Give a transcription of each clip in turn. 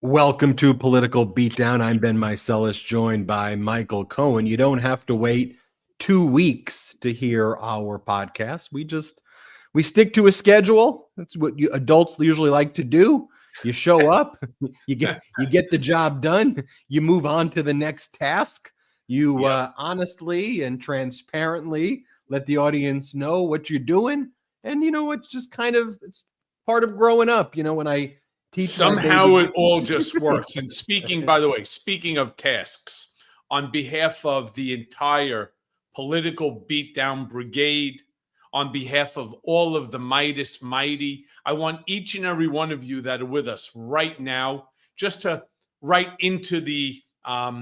Welcome to Political Beatdown. I'm Ben Meiselas, joined by Michael Cohen. You don't have to wait 2 weeks to hear our podcast. We stick to a schedule. That's what you adults usually like to do. You show up, you get the job done, you move on to the next task. You honestly and transparently let the audience know what you're doing. And it's just it's part of growing up. When I teach somehow it all just works. And by the way, speaking of tasks, on behalf of the entire Political Beatdown Brigade, on behalf of all of the Midas Mighty, I want each and every one of you that are with us right now just to write into the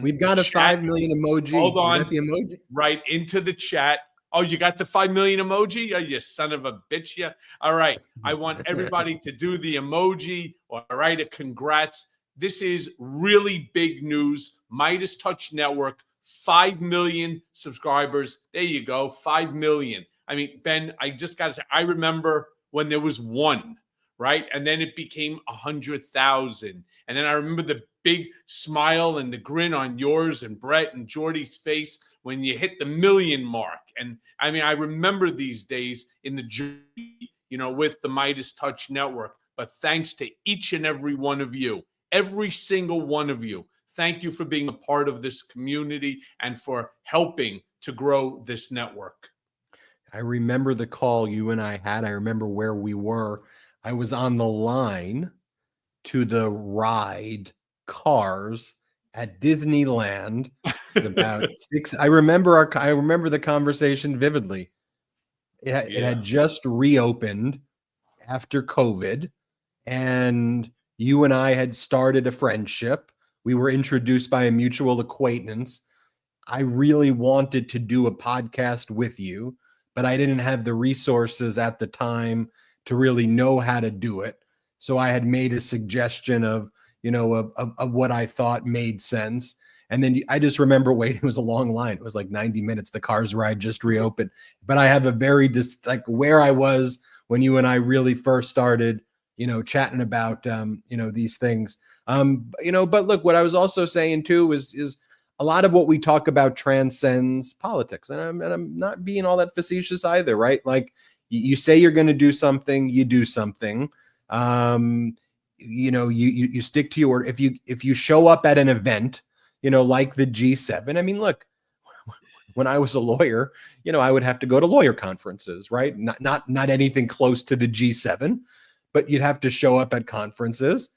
we've got a chat. 5 million emoji. Hold on. You got the emoji? Right into the chat. Oh, you got the 5 million emoji? Oh, you son of a bitch. Yeah. All right. I want everybody to do the emoji or write a congrats. This is really big news. Midas Touch Network, 5 million subscribers. There you go. 5 million. I mean, Ben, I just got to say, I remember when there was one, right? And then it became 100,000. And then I remember the big smile and the grin on yours and Brett and Jordy's face when you hit the million mark. And I mean, I remember these days in the journey, with the Midas Touch Network. But thanks to each and every one of you, every single one of you, thank you for being a part of this community and for helping to grow this network. I remember the call you and I had. I remember where we were. I was on the line to the ride Cars at Disneyland. It's about 6. I remember the conversation vividly. It had just reopened after COVID, and you and I had started a friendship. We were introduced by a mutual acquaintance. I really wanted to do a podcast with you, but I didn't have the resources at the time to really know how to do it. So I had made a suggestion of what I thought made sense. And then I just remember waiting. It was a long line. It was like 90 minutes. The Cars ride just reopened. But I have a very where I was when you and I really first started, chatting about, these things. But look, what I was also saying too is a lot of what we talk about transcends politics. And I'm not being all that facetious either, right? Like you say you're going to do something, you do something. You stick to your, if you show up at an event, like the G7. I mean, look, when I was a lawyer, I would have to go to lawyer conferences, right? Not anything close to the G7, but you'd have to show up at conferences.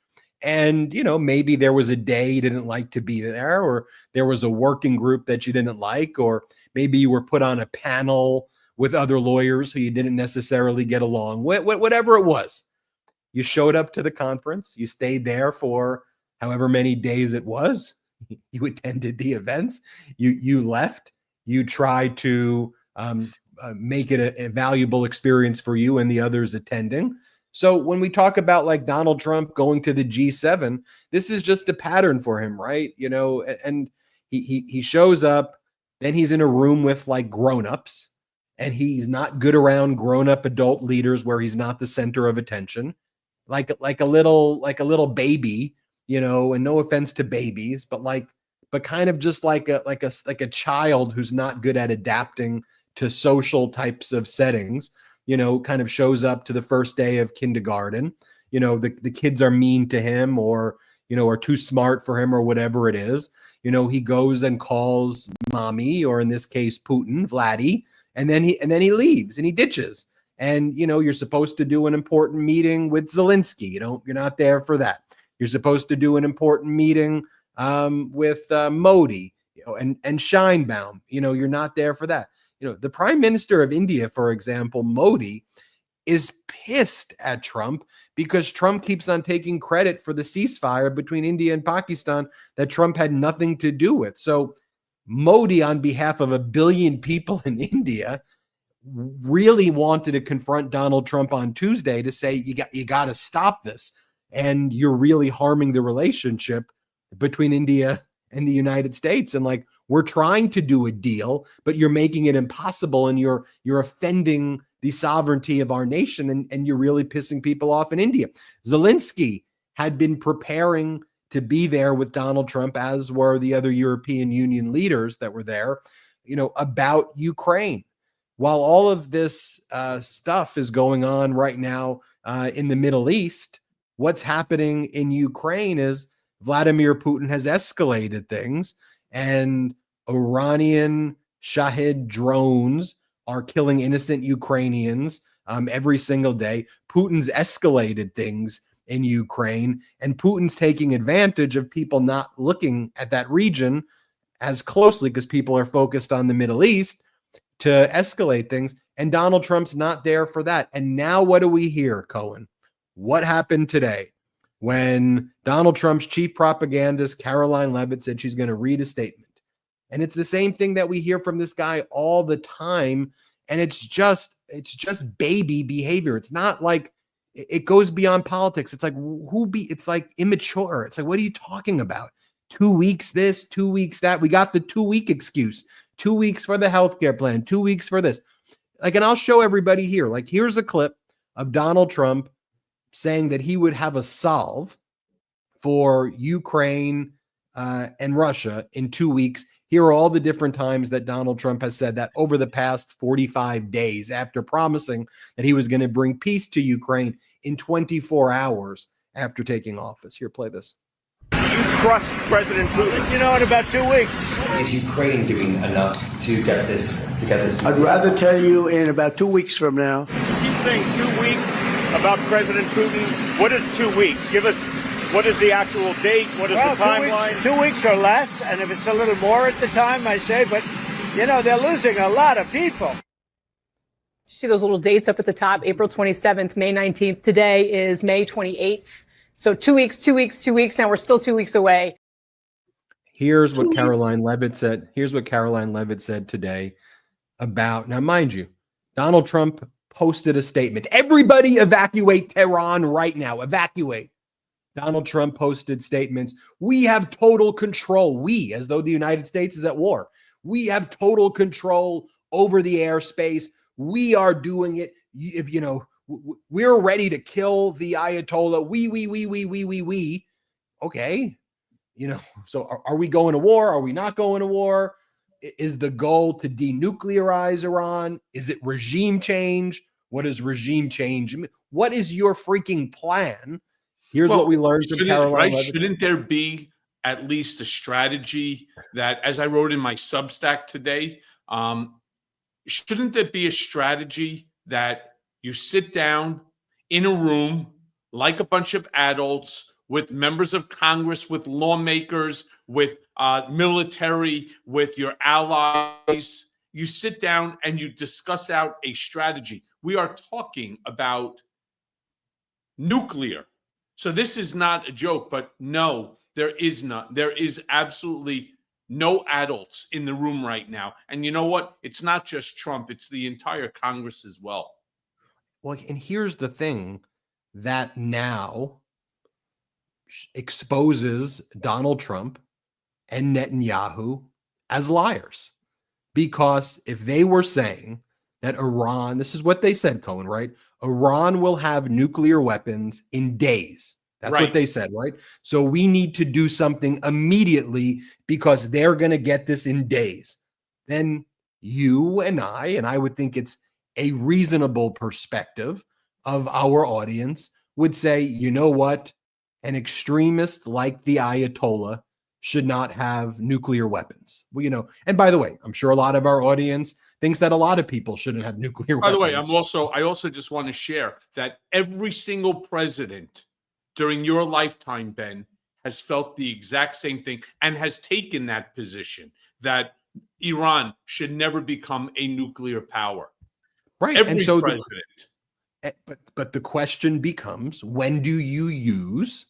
And, maybe there was a day you didn't like to be there, or there was a working group that you didn't like, or maybe you were put on a panel with other lawyers who you didn't necessarily get along with, whatever it was. You showed up to the conference, you stayed there for however many days it was, you attended the events, you left, you tried to make it a valuable experience for you and the others attending. So when we talk about like Donald Trump going to the G7, this is just a pattern for him, right? And he shows up, then he's in a room with like grownups, and he's not good around grown-up adult leaders where he's not the center of attention. Like a little baby, and no offense to babies, but kind of just like a child who's not good at adapting to social types of settings, kind of shows up to the first day of kindergarten. The kids are mean to him, or are too smart for him, or whatever it is. He goes and calls mommy, or in this case Putin, Vladdy, and then he leaves and he ditches. And, you're supposed to do an important meeting with Zelensky. You're not there for that. You're supposed to do an important meeting with Modi, and Scheinbaum. You're not there for that. The Prime Minister of India, for example, Modi, is pissed at Trump because Trump keeps on taking credit for the ceasefire between India and Pakistan that Trump had nothing to do with. So Modi, on behalf of 1 billion people in India, really wanted to confront Donald Trump on Tuesday to say, you got to stop this. And you're really harming the relationship between India and the United States. And like, we're trying to do a deal, but you're making it impossible, and you're offending the sovereignty of our nation, and you're really pissing people off in India. Zelensky had been preparing to be there with Donald Trump, as were the other European Union leaders that were there, about Ukraine. While all of this stuff is going on right now in the Middle East, what's happening in Ukraine is Vladimir Putin has escalated things, and Iranian Shahid drones are killing innocent Ukrainians every single day. Putin's escalated things in Ukraine, and Putin's taking advantage of people not looking at that region as closely because people are focused on the Middle East to escalate things. And Donald Trump's not there for that. And now what do we hear, Cohen? What happened today when Donald Trump's chief propagandist, Caroline Leavitt, said she's going to read a statement? And it's the same thing that we hear from this guy all the time. And it's just baby behavior. It's not like it goes beyond politics. It's like it's like immature. It's like, what are you talking about? 2 weeks this, 2 weeks that. We got the 2-week excuse. 2 weeks for the healthcare plan, 2 weeks for this. Like, and I'll show everybody here. Like, here's a clip of Donald Trump saying that he would have a solve for Ukraine and Russia in 2 weeks. Here are all the different times that Donald Trump has said that over the past 45 days after promising that he was going to bring peace to Ukraine in 24 hours after taking office. Here, play this. You trust President Putin? In about 2 weeks. Is Ukraine doing enough to get this peace? I'd rather tell you in about 2 weeks from now. You keep saying 2 weeks about President Putin. What is 2 weeks? Give us, what is the actual date? What is the timeline? 2 weeks or less, and if it's a little more at the time, I say, but, they're losing a lot of people. See those little dates up at the top, April 27th, May 19th. Today is May 28th. So 2 weeks, 2 weeks, 2 weeks. Now we're still 2 weeks away. Here's what Caroline Leavitt said. Here's what Caroline Leavitt said today about, now mind you, Donald Trump posted a statement. Everybody evacuate Tehran right now. Evacuate. Donald Trump posted statements. We have total control. We, as though the United States is at war. We have total control over the airspace. We are doing it. If we're ready to kill the Ayatollah. We. Okay. So are we going to war? Are we not going to war? Is the goal to denuclearize Iran? Is it regime change? What is regime change? What is your freaking plan? Here's what we learned from Caroline. Right? Shouldn't there be at least a strategy that, as I wrote in my Substack today, shouldn't there be a strategy that you sit down in a room like a bunch of adults with members of Congress, with lawmakers, with military, with your allies? You sit down and you discuss out a strategy. We are talking about nuclear. So this is not a joke, but no, there is not. There is absolutely no adults in the room right now. And you know what? It's not just Trump. It's the entire Congress as well. Well, and here's the thing that now exposes Donald Trump and Netanyahu as liars. Because if they were saying that Iran, this is what they said, Cohen, right? Iran will have nuclear weapons in days. That's what they said, right? So we need to do something immediately because they're going to get this in days. Then you and I would think it's a reasonable perspective of our audience, would say, you know what? An extremist like the Ayatollah should not have nuclear weapons. Well, and by the way, I'm sure a lot of our audience thinks that a lot of people shouldn't have nuclear weapons. By the way, I also just want to share that every single president during your lifetime, Ben, has felt the exact same thing and has taken that position that Iran should never become a nuclear power. Right. Every and so president. But the question becomes, when do you use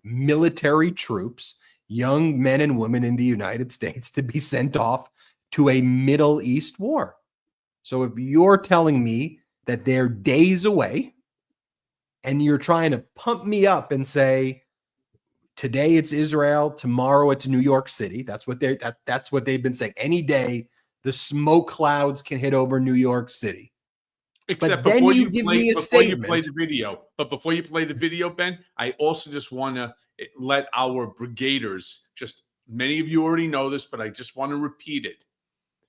military troops, young men and women in the United States, to be sent off to a Middle East war? So if you're telling me that they're days away and you're trying to pump me up and say, today it's Israel, tomorrow it's New York City. That's what they've been saying. Any day the smoke clouds can hit over New York City. Except but then before you give me a statement. Before you play the video, But before you play the video, Ben, I also just want to let our brigaders, just many of you already know this, but I just want to repeat it.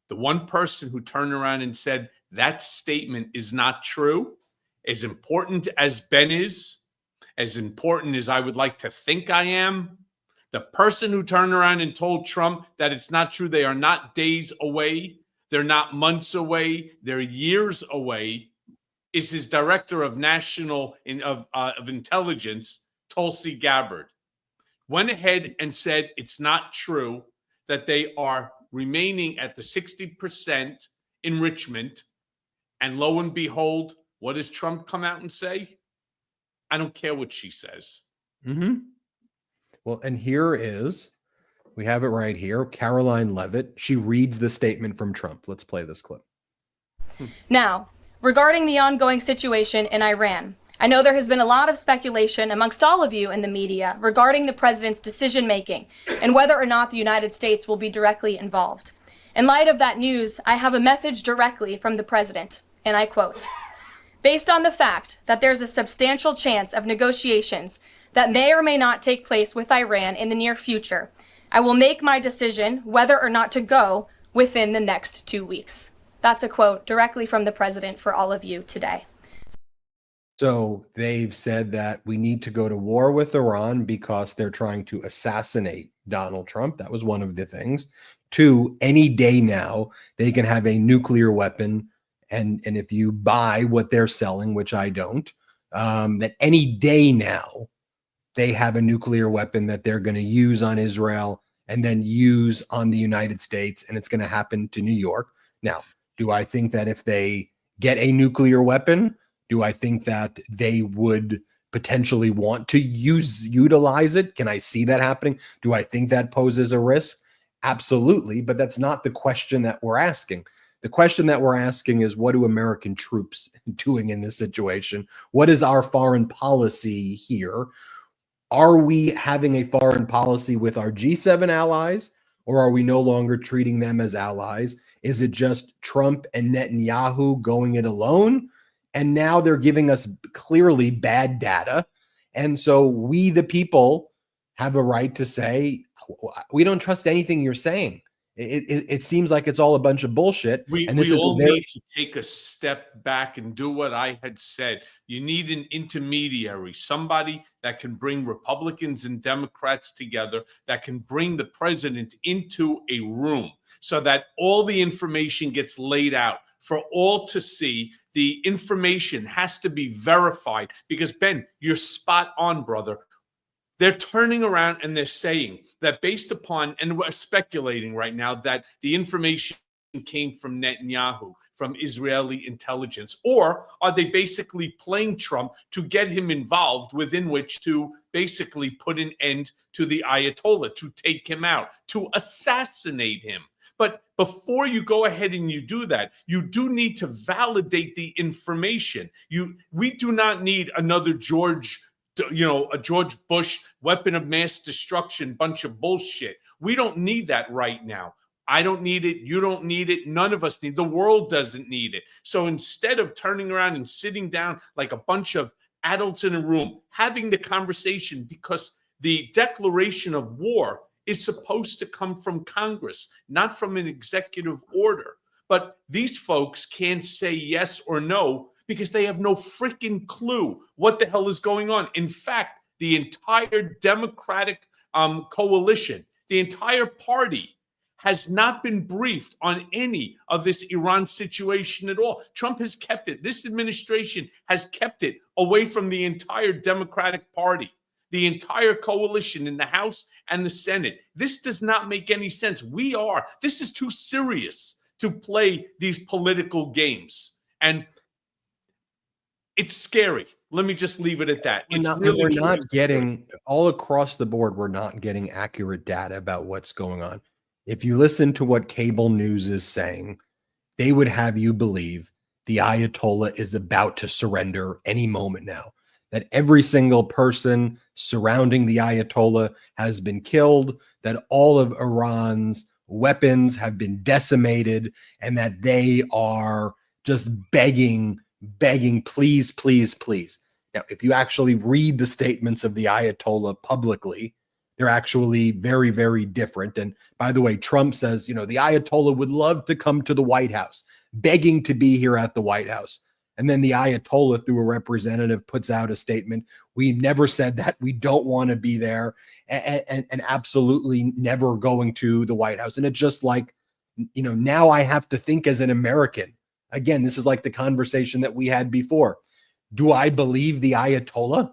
The one person who turned around and said that statement is not true, as important as Ben is, as important as I would like to think I am, the person who turned around and told Trump that it's not true, they are not days away, they're not months away, they're years away, is his director of national of intelligence, Tulsi Gabbard. Went ahead and said it's not true that they are remaining at the 60% enrichment. And lo and behold, what does Trump come out and say? I don't care what she says. Mm-hmm. Well, and here is, we have it right here, Caroline Levitt. She reads the statement from Trump. Let's play this clip. Now, regarding the ongoing situation in Iran, I know there has been a lot of speculation amongst all of you in the media regarding the president's decision-making and whether or not the United States will be directly involved. In light of that news, I have a message directly from the president, and I quote, "Based on the fact that there's a substantial chance of negotiations that may or may not take place with Iran in the near future, I will make my decision whether or not to go within the next 2 weeks." That's a quote directly from the president for all of you today. So they've said that we need to go to war with Iran because they're trying to assassinate Donald Trump. That was one of the things. 2, any day now, they can have a nuclear weapon. And if you buy what they're selling, which I don't, that any day now, they have a nuclear weapon that they're going to use on Israel and then use on the United States. And it's going to happen to New York. Now, do I think that if they get a nuclear weapon, do I think that they would potentially want to utilize it? Can I see that happening? Do I think that poses a risk? Absolutely. But that's not the question that we're asking. The question that we're asking is, what do American troops doing in this situation? What is our foreign policy here? Are we having a foreign policy with our G7 allies, or are we no longer treating them as allies? Is it just Trump and Netanyahu going it alone? And now they're giving us clearly bad data. And so we, the people, have a right to say, we don't trust anything you're saying. It seems like it's all a bunch of bullshit. We all need to take a step back and do what I had said. You need an intermediary, somebody that can bring Republicans and Democrats together, that can bring the president into a room so that all the information gets laid out for all to see. The information has to be verified because, Ben, you're spot on, brother. They're turning around and they're saying that based upon, and we're speculating right now, that the information came from Netanyahu, from Israeli intelligence, or are they basically playing Trump to get him involved within which to basically put an end to the Ayatollah, to take him out, to assassinate him? But before you go ahead and you do that, you do need to validate the information. We do not need another a George Bush weapon of mass destruction bunch of bullshit. We don't need that right now. I don't need it. You don't need it. None of us need it. The world doesn't need it. So instead of turning around and sitting down like a bunch of adults in a room, having the conversation, because the declaration of war is supposed to come from Congress, not from an executive order. But these folks can't say yes or no because they have no freaking clue what the hell is going on. In fact, the entire Democratic coalition, the entire party, has not been briefed on any of this Iran situation at all. Trump has kept it. This administration has kept it away from the entire Democratic Party, the entire coalition in the House and the Senate. This does not make any sense. This is too serious to play these political games. And it's scary. Let me just leave it at that. We're not getting, all across the board, we're not getting accurate data about what's going on. If you listen to what cable news is saying, they would have you believe the Ayatollah is about to surrender any moment now, that every single person surrounding the Ayatollah has been killed, that all of Iran's weapons have been decimated, and that they are just begging, please, please, please. Now, if you actually read the statements of the Ayatollah publicly, they're actually very, very different. And by the way, Trump says, the Ayatollah would love to come to the White House, begging to be here at the White House. And then the Ayatollah, through a representative, puts out a statement. We never said that. We don't want to be there, and absolutely never going to the White House. And it's just like, now I have to think as an American. Again, this is like the conversation that we had before. Do I believe the Ayatollah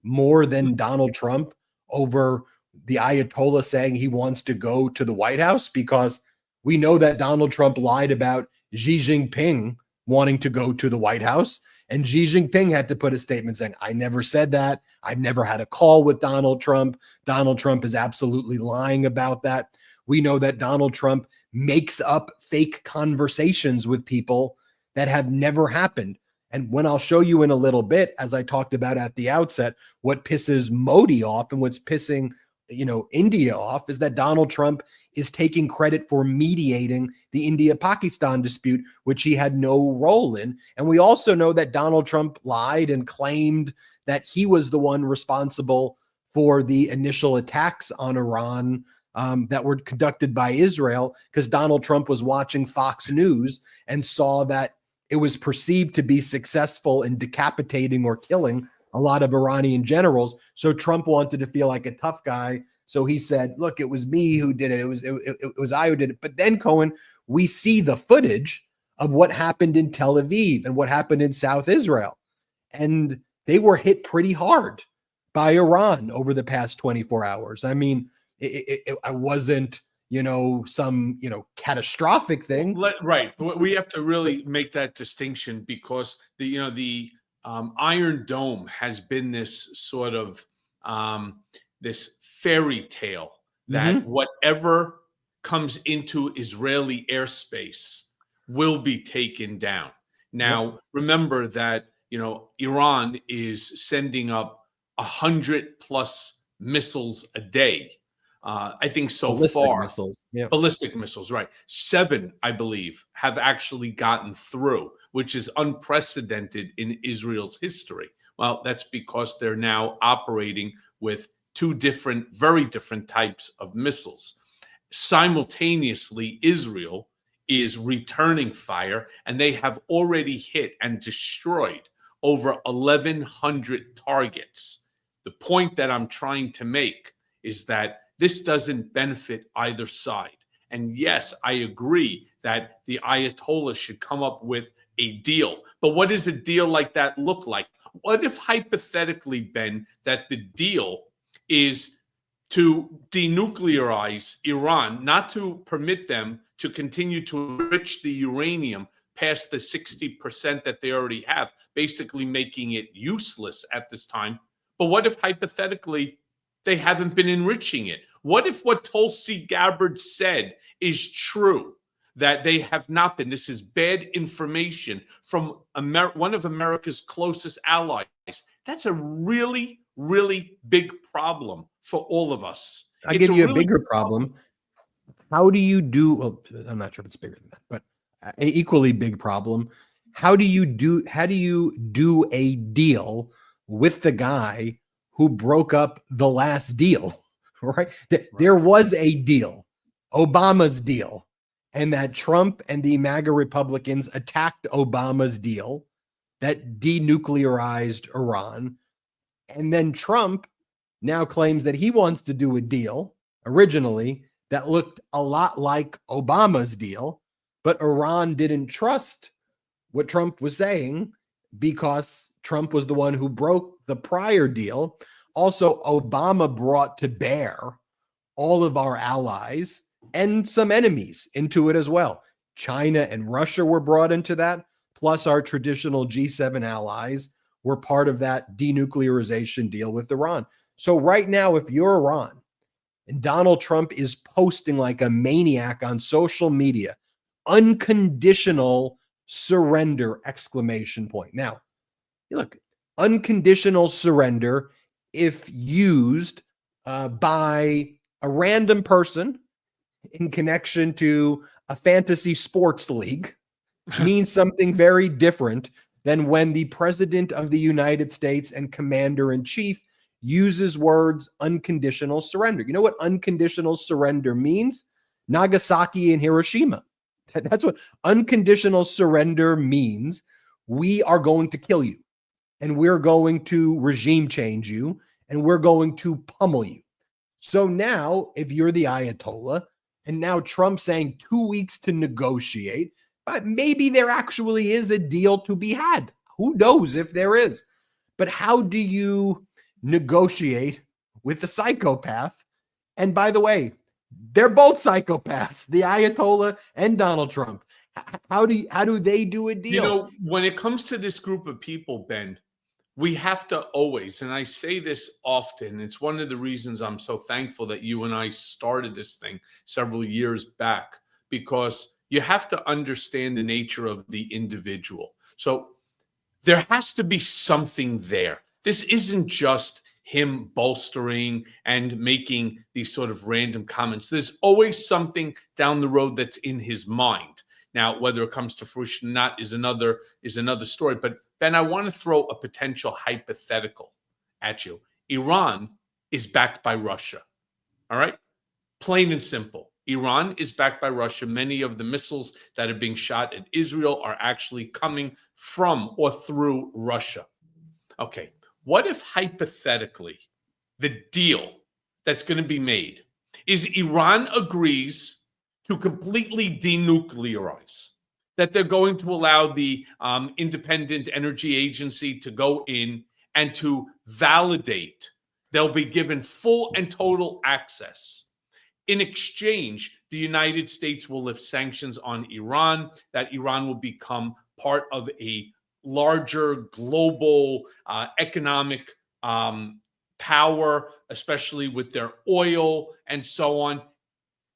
more than Donald Trump over the Ayatollah saying he wants to go to the White House? Because we know that Donald Trump lied about Xi Jinping wanting to go to the White House. And Xi Jinping had to put a statement saying, I never said that. I've never had a call with Donald Trump. Donald Trump is absolutely lying about that. We know that Donald Trump makes up fake conversations with people that have never happened. And when I'll show you in a little bit, as I talked about at the outset, what pisses Modi off and what's pissing India off is that Donald Trump is taking credit for mediating the India-Pakistan dispute, which he had no role in. And we also know that Donald Trump lied and claimed that he was the one responsible for the initial attacks on Iran that were conducted by Israel, because Donald Trump was watching Fox News and saw that it was perceived to be successful in decapitating or killing a lot of Iranian generals. So Trump wanted to feel like a tough guy. So he said, look, it was me who did it. It was I who did it. But then, Cohen, we see the footage of what happened in Tel Aviv and what happened in South Israel. And they were hit pretty hard by Iran over the past 24 hours. I mean, I wasn't, some, catastrophic thing. Right. We have to really make that distinction, because the Iron Dome has been this sort of this fairy tale that whatever comes into Israeli airspace will be taken down. Now, remember that, Iran is sending up 100+ missiles a day. I think ballistic missiles, right? 7, I believe, have actually gotten through, which is unprecedented in Israel's history. Well, that's because they're now operating with 2 very different types of missiles. Simultaneously, Israel is returning fire, and they have already hit and destroyed over 1,100 targets. The point that I'm trying to make is that this doesn't benefit either side. And yes, I agree that the Ayatollah should come up with a deal. But what does a deal like that look like? What if hypothetically, Ben, that the deal is to denuclearize Iran, not to permit them to continue to enrich the uranium past the 60% that they already have, basically making it useless at this time? But what if hypothetically they haven't been enriching it? What if what Tulsi Gabbard said is true, that they have not been? This is bad information from one of America's closest allies. That's a really, really big problem for all of us. I'll give you a bigger problem. How do you do, well, I'm not sure if it's bigger than that, but an equally big problem. How do you do a deal with the guy who broke up the last deal, right? There was a deal, Obama's deal, and that Trump and the MAGA Republicans attacked Obama's deal that denuclearized Iran. And then Trump now claims that he wants to do a deal originally that looked a lot like Obama's deal, but Iran didn't trust what Trump was saying because Trump was the one who broke the prior deal. Also, Obama brought to bear all of our allies and some enemies into it as well. China and Russia were brought into that, plus our traditional G7 allies were part of that denuclearization deal with Iran. So right now, if you're Iran and Donald Trump is posting like a maniac on social media, unconditional surrender, exclamation point. Now, look, unconditional surrender, if used by a random person in connection to a fantasy sports league, means something very different than when the president of the United States and commander in chief uses words unconditional surrender. You know what unconditional surrender means? Nagasaki and Hiroshima. That's what unconditional surrender means. We are going to kill you, and we're going to regime change you, and we're going to pummel you. So now, if you're the Ayatollah, and now Trump saying 2 weeks to negotiate, but maybe there actually is a deal to be had. Who knows if there is? But how do you negotiate with the psychopath? And by the way, they're both psychopaths, the Ayatollah and Donald Trump. How do they do a deal? You know, when it comes to this group of people, Ben, we have to always, and I say this often, it's one of the reasons I'm so thankful that you and I started this thing several years back, because you have to understand the nature of the individual. So there has to be something there. This isn't just him bolstering and making these sort of random comments. There's always something down the road that's in his mind. Now, whether it comes to fruition or not is another story. But Ben, I want to throw a potential hypothetical at you. Iran is backed by Russia. All right? Plain and simple. Iran is backed by Russia. Many of the missiles that are being shot at Israel are actually coming from or through Russia. Okay. What if hypothetically the deal that's going to be made is Iran agrees to completely denuclearize, that they're going to allow the Independent Energy Agency to go in and to validate. They'll be given full and total access. In exchange, the United States will lift sanctions on Iran, that Iran will become part of a larger global economic power, especially with their oil and so on.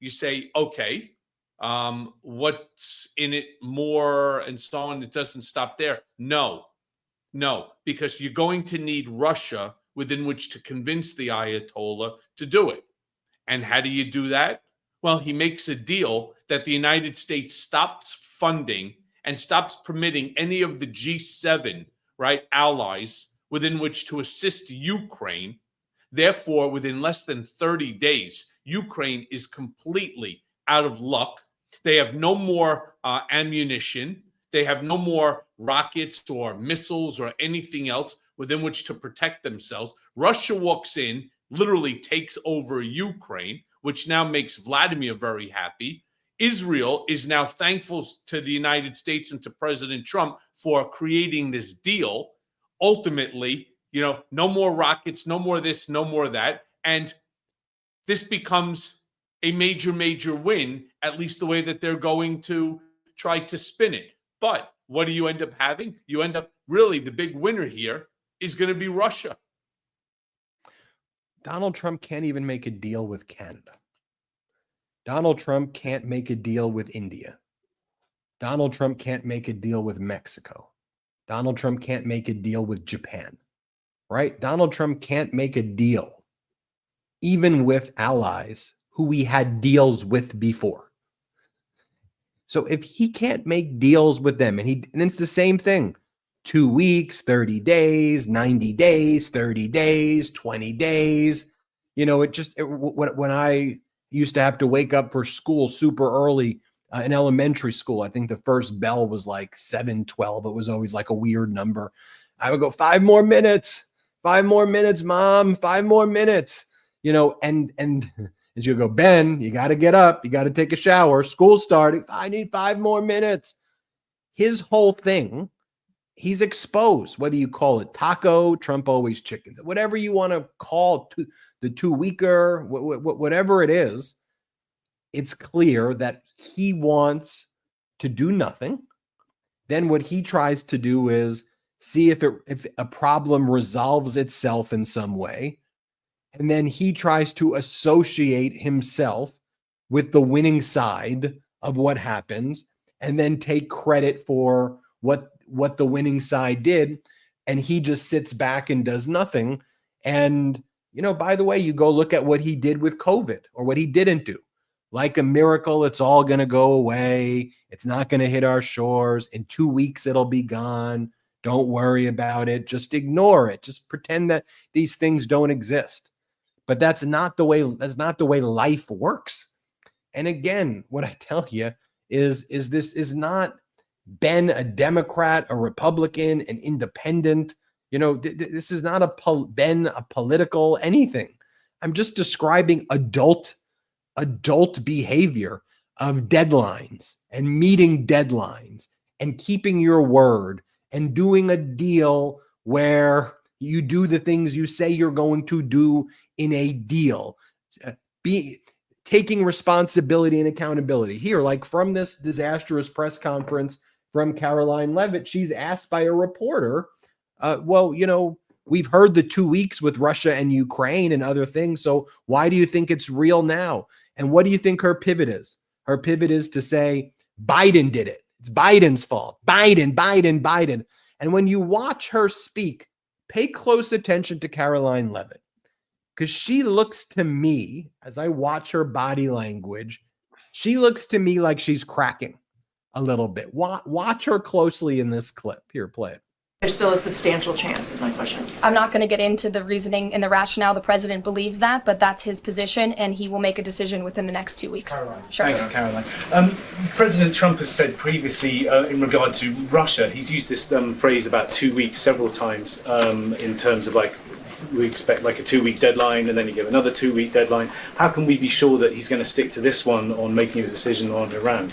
You say, okay, what's in it more and so on? It doesn't stop there. No, because you're going to need Russia within which to convince the Ayatollah to do it. And how do you do that? Well, he makes a deal that the United States stops funding and stops permitting any of the G7, right, allies within which to assist Ukraine. Therefore, within less than 30 days, Ukraine is completely out of luck. They have no more ammunition. They have no more rockets or missiles or anything else within which to protect themselves. Russia walks in, literally takes over Ukraine, which now makes Vladimir very happy. Israel is now thankful to the United States and to President Trump for creating this deal. Ultimately, you know, no more rockets, no more this, no more that. And this becomes a major, major win, at least the way that they're going to try to spin it. But what do you end up having? You end up really, the big winner here is going to be Russia. Donald Trump can't even make a deal with Canada. Donald Trump can't make a deal with India. Donald Trump can't make a deal with Mexico. Donald Trump can't make a deal with Japan, right? Donald Trump can't make a deal even with allies who we had deals with before. So if he can't make deals with them, and it's the same thing, 2 weeks, 30 days, 90 days, 30 days, 20 days, you know, when I used to have to wake up for school super early in elementary school, I think the first bell was like 7:12. It was always like a weird number. I would go 5 more minutes, mom, 5 more minutes, you know, and she'll go, Ben, you got to get up. You got to take a shower. School's starting. I need 5 more minutes. His whole thing, he's exposed, whether you call it taco, Trump always chickens, whatever you want to call the 2-weeker, whatever it is, it's clear that he wants to do nothing. Then what he tries to do is see if a problem resolves itself in some way. And then he tries to associate himself with the winning side of what happens and then take credit for what the winning side did. And he just sits back and does nothing. And, you know, by the way, you go look at what he did with COVID or what he didn't do. Like a miracle, it's all going to go away. It's not going to hit our shores. In 2 weeks, it'll be gone. Don't worry about it. Just ignore it. Just pretend that these things don't exist. But that's not the way life works. And again, what I tell you is this is not Ben a Democrat, a Republican, an independent. This is not Ben a political anything. I'm just describing adult behavior of deadlines and meeting deadlines and keeping your word and doing a deal where you do the things you say you're going to do in a deal. Taking responsibility and accountability. Here, like from this disastrous press conference from Caroline Leavitt, she's asked by a reporter, we've heard the 2 weeks with Russia and Ukraine and other things. So why do you think it's real now? And what do you think her pivot is? Her pivot is to say, Biden did it. It's Biden's fault. Biden. And when you watch her speak, pay close attention to Caroline Leavitt, because she looks to me, as I watch her body language, she looks to me like she's cracking a little bit. Watch her closely in this clip. Here, play it. There's still a substantial chance, is my question. I'm not going to get into the reasoning and the rationale. The president believes that, but that's his position, and he will make a decision within the next 2 weeks. Caroline. Sure. Thanks, Caroline. President Trump has said previously in regard to Russia, he's used this phrase about 2 weeks several times in terms of we expect like a 2-week deadline and then you give another 2-week deadline. How can we be sure that he's going to stick to this one on making a decision on Iran?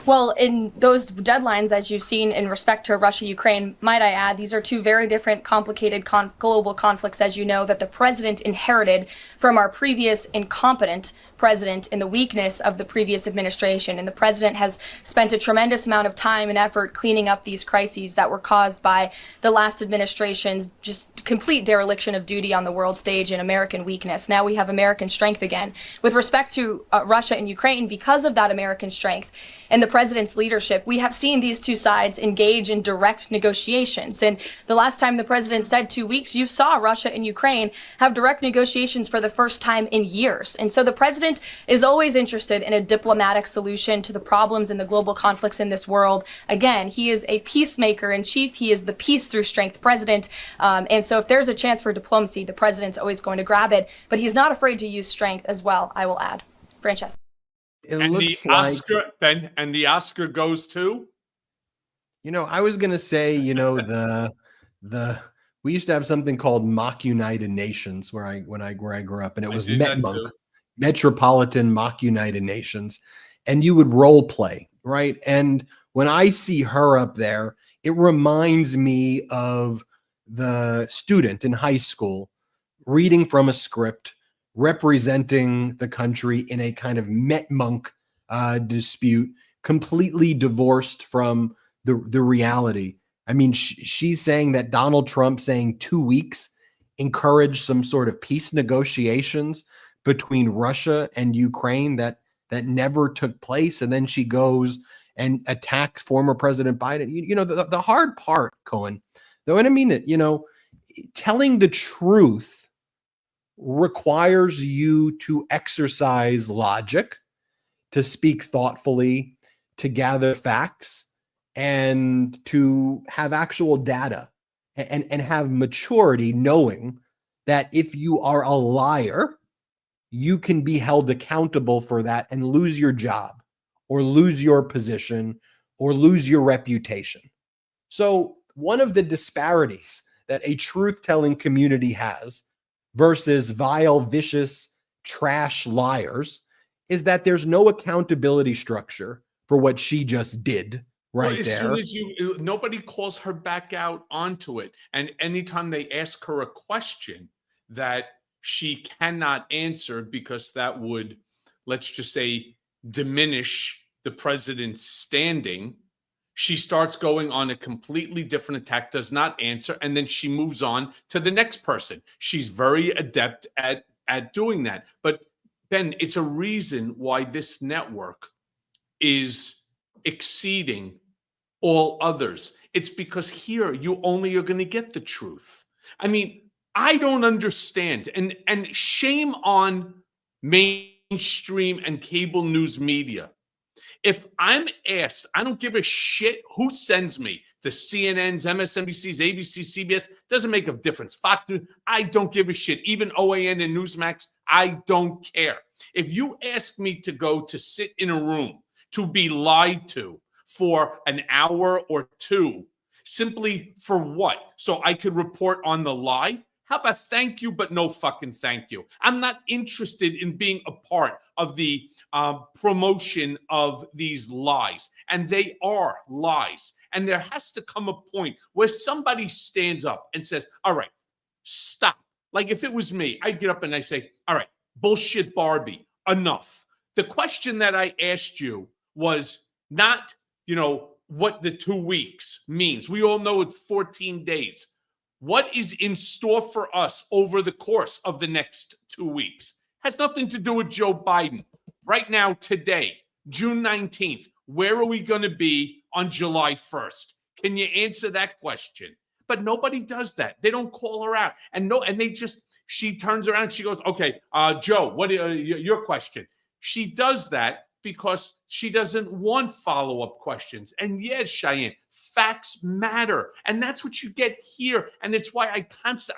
Well, in those deadlines, as you've seen in respect to Russia, Ukraine, might I add, these are two very different, complicated global conflicts, as you know, that the president inherited from our previous incompetent president in the weakness of the previous administration. And the president has spent a tremendous amount of time and effort cleaning up these crises that were caused by the last administration's just complete dereliction of duty on the world stage and American weakness. Now we have American strength again. With respect to Russia and Ukraine, because of that American strength and the president's leadership, we have seen these two sides engage in direct negotiations. And the last time the president said 2 weeks, you saw Russia and Ukraine have direct negotiations for the first time in years. And so the president is always interested in a diplomatic solution to the problems and the global conflicts in this world. Again, he is a peacemaker in chief. He is the peace through strength president. And so if there's a chance for diplomacy, the president's always going to grab it. But he's not afraid to use strength as well, I will add. Francesca. And the Oscar goes to? I was going to say, we used to have something called Mock United Nations where I grew up, and it was Metropolitan Mock United Nations, and you would role play, right? And when I see her up there, it reminds me of the student in high school reading from a script, representing the country in a kind of Met-Monk dispute, completely divorced from the reality. I mean, she's saying that Donald Trump saying 2 weeks encouraged some sort of peace negotiations between Russia and Ukraine that never took place. And then she goes and attacks former President Biden. The hard part, Cohen, though, and I mean it, telling the truth requires you to exercise logic, to speak thoughtfully, to gather facts, and to have actual data and have maturity, knowing that if you are a liar, you can be held accountable for that and lose your job or lose your position or lose your reputation. So one of the disparities that a truth-telling community has versus vile, vicious, trash liars is that there's no accountability structure for what she just did right there. As soon as nobody calls her back out onto it. And anytime they ask her a question that she cannot answer because that would, let's just say, diminish the president's standing, she starts going on a completely different attack, does not answer, and then she moves on to the next person. She's very adept at doing that. But Ben, it's a reason why this network is exceeding all others. It's because here you only are going to get the truth. I mean, I don't understand. And shame on mainstream and cable news media If I'm asked, I don't give a shit who sends me the CNNs, MSNBCs, ABC, CBS, doesn't make a difference. Fox News, I don't give a shit. Even OAN and Newsmax, I don't care. If you ask me to go to sit in a room to be lied to for an hour or two, simply for what? So I could report on the lie? How about thank you, but no fucking thank you? I'm not interested in being a part of the promotion of these lies. And they are lies. And there has to come a point where somebody stands up and says, all right, stop. Like if it was me, I'd get up and I say, all right, bullshit Barbie, enough. The question that I asked you was not, what the 2 weeks means. We all know it's 14 days. What is in store for us over the course of the next 2 weeks? Has nothing to do with Joe Biden. Right now, today, June 19th, where are we going to be on July 1st? Can you answer that question? But nobody does that. They don't call her out. And she turns around, she goes, okay, Joe, what your question? She does that because she doesn't want follow-up questions. And yes, Cheyenne, facts matter. And that's what you get here. And it's why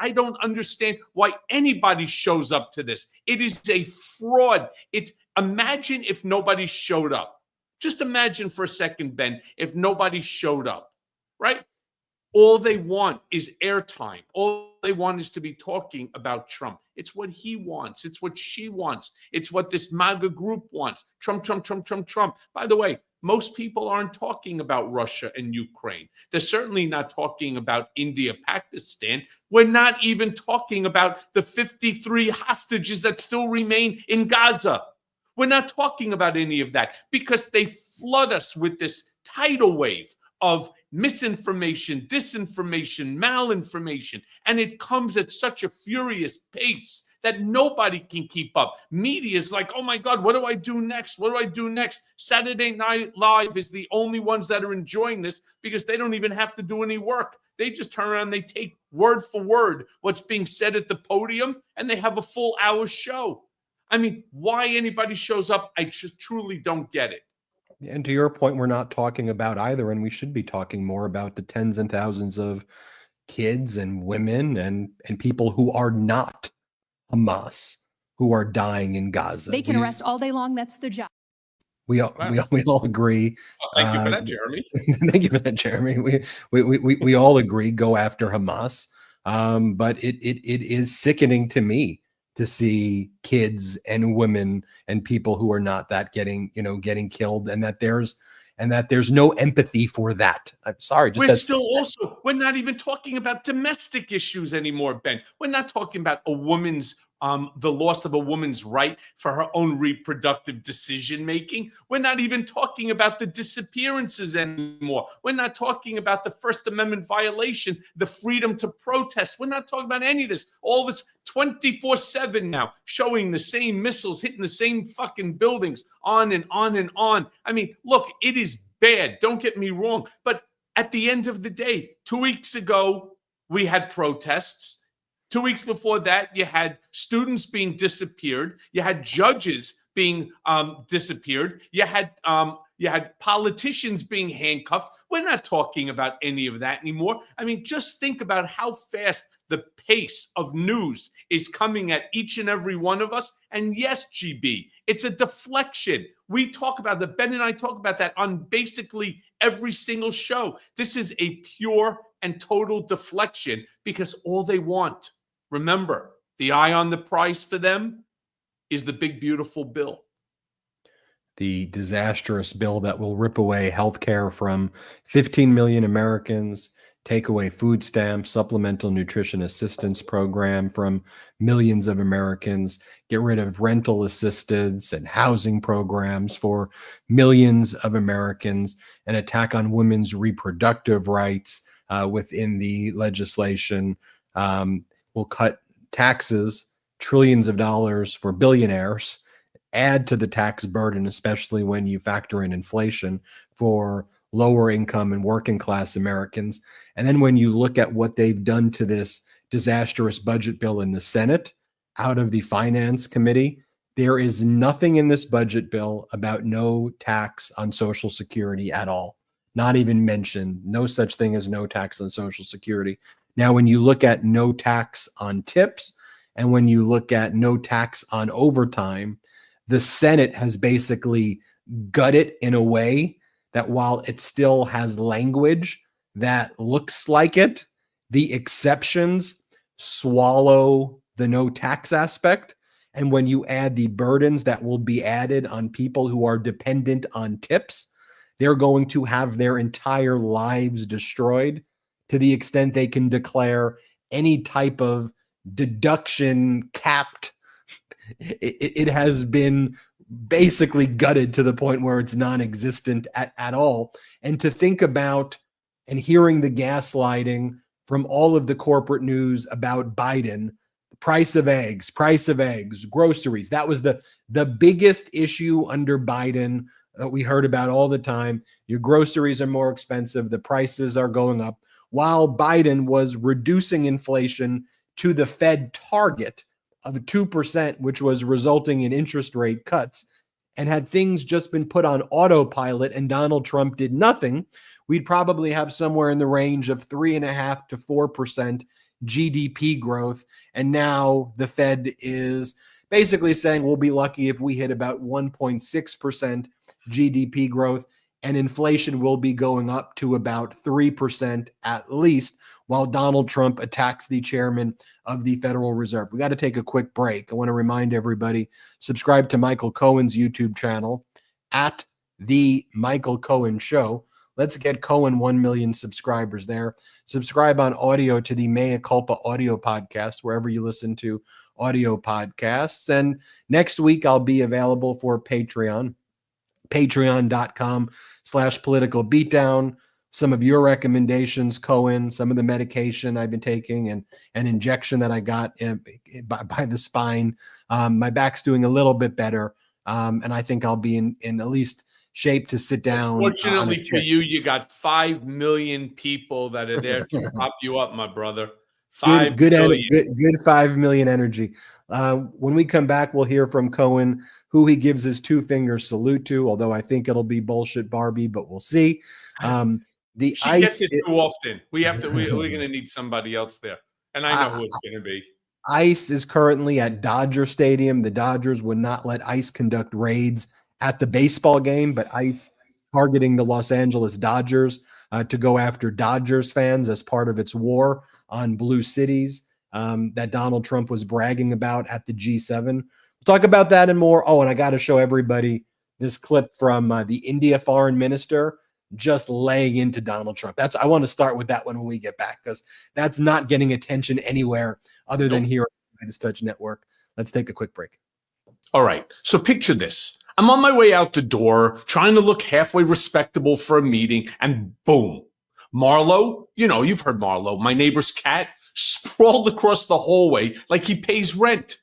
I don't understand why anybody shows up to this. It is a fraud. Imagine if nobody showed up. Just imagine for a second, Ben, if nobody showed up, right? All they want is airtime. All they want is to be talking about Trump. It's what he wants. It's what she wants. It's what this MAGA group wants. Trump, Trump, Trump, Trump, Trump. By the way, most people aren't talking about Russia and Ukraine. They're certainly not talking about India, Pakistan. We're not even talking about the 53 hostages that still remain in Gaza. We're not talking about any of that because they flood us with this tidal wave of misinformation, disinformation, malinformation, and it comes at such a furious pace that nobody can keep up. Media is like, oh my God, what do I do next? What do I do next? Saturday Night Live is the only ones that are enjoying this because they don't even have to do any work. They just turn around, they take word for word what's being said at the podium, and they have a full hour show. I mean, why anybody shows up, I just truly don't get it. And to your point, we're not talking about either, and we should be talking more about the tens and thousands of kids and women and people who are not Hamas, who are dying in Gaza. They can arrest all day long. That's their job. We all agree. Well, thank you for that, Jeremy. Thank you for that, Jeremy. We all agree. Go after Hamas, but it is sickening to me to see kids and women and people who are not that getting killed, and that there's no empathy for that. I'm sorry. We're not even talking about domestic issues anymore, Ben. We're not talking about the loss of a woman's right for her own reproductive decision making. We're not even talking about the disappearances anymore. We're not talking about the First Amendment violation, the freedom to protest. We're not talking about any of this. All this 24/7 now, showing the same missiles hitting the same fucking buildings, on and on and on. I mean, look, it is bad. Don't get me wrong. But at the end of the day, 2 weeks ago, we had protests. 2 weeks before that, you had students being disappeared. You had judges being disappeared. You had politicians being handcuffed. We're not talking about any of that anymore. I mean, just think about how fast the pace of news is coming at each and every one of us. And yes, GB, it's a deflection. We talk about that. Ben and I talk about that on basically every single show. This is a pure and total deflection because all they want, remember, the eye on the prize for them is the big, beautiful bill. The disastrous bill that will rip away health care from 15 million Americans, take away food stamps, supplemental nutrition assistance program from millions of Americans, get rid of rental assistance and housing programs for millions of Americans, an attack on women's reproductive rights within the legislation. Will cut taxes, trillions of dollars for billionaires, add to the tax burden, especially when you factor in inflation for lower income and working class Americans. And then when you look at what they've done to this disastrous budget bill in the Senate, out of the Finance Committee, There is nothing in this budget bill about no tax on Social Security at all. Not even mentioned. No such thing as no tax on Social Security. Now, when you look at no tax on tips and when you look at no tax on overtime, the Senate has basically gutted in a way that while it still has language that looks like it, the exceptions swallow the no tax aspect. And when you add the burdens that will be added on people who are dependent on tips, they're going to have their entire lives destroyed to the extent they can declare any type of deduction capped. It has been basically gutted to the point where it's non-existent at all. And to think about and hearing the gaslighting from all of the corporate news about Biden, price of eggs, groceries. That was the biggest issue under Biden that we heard about all the time. Your groceries are more expensive. The prices are going up. While Biden was reducing inflation to the Fed target of 2%, which was resulting in interest rate cuts, and had things just been put on autopilot and Donald Trump did nothing, we'd probably have somewhere in the range of 3.5% to 4% GDP growth. And now the Fed is basically saying we'll be lucky if we hit about 1.6% GDP growth, and inflation will be going up to about 3% at least, while Donald Trump attacks the chairman of the Federal Reserve. We got to take a quick break. I want to remind everybody, subscribe to Michael Cohen's YouTube channel at The Michael Cohen Show. Let's get Cohen 1 million subscribers there. Subscribe on audio to the Mea Culpa audio podcast, wherever you listen to audio podcasts. And next week, I'll be available for Patreon, patreon.com/political beatdown. Some of your recommendations, Cohen, some of the medication I've been taking and an injection that I got by the spine. My back's doing a little bit better. And I think I'll be in at least shape to sit down. Fortunately for you, you got 5 million people that are there to prop you up, my brother. Good 5 million energy. When we come back, we'll hear from Cohen, who he gives his 2-finger salute to, although I think it'll be bullshit Barbie, but we'll see. She gets it too often. We're going to need somebody else there. And I know who it's going to be. ICE is currently at Dodger Stadium. The Dodgers would not let ICE conduct raids at the baseball game, but ICE targeting the Los Angeles Dodgers to go after Dodgers fans as part of its war on blue cities that Donald Trump was bragging about at the G7. We'll talk about that and more. Oh, and I got to show everybody this clip from the India foreign minister just laying into Donald Trump. I want to start with that one when we get back, because that's not getting attention anywhere other than here on the Midas Touch Network. Let's take a quick break. All right. So picture this. I'm on my way out the door, trying to look halfway respectable for a meeting, and boom. Marlo, you've heard Marlo, my neighbor's cat, sprawled across the hallway like he pays rent.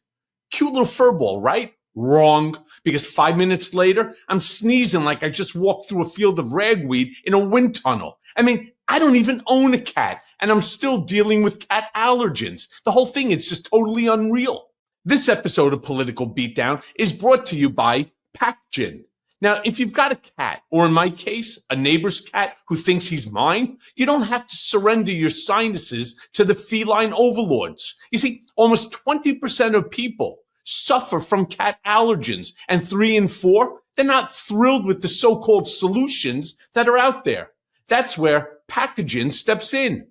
Cute little furball, right? Wrong, because 5 minutes later, I'm sneezing like I just walked through a field of ragweed in a wind tunnel. I mean, I don't even own a cat, and I'm still dealing with cat allergens. The whole thing is just totally unreal. This episode of Political Beatdown is brought to you by Pacgen. Now, if you've got a cat, or in my case, a neighbor's cat who thinks he's mine, you don't have to surrender your sinuses to the feline overlords. You see, almost 20% of people suffer from cat allergens, and 3 in 4, they're not thrilled with the so-called solutions that are out there. That's where Pacgen steps in.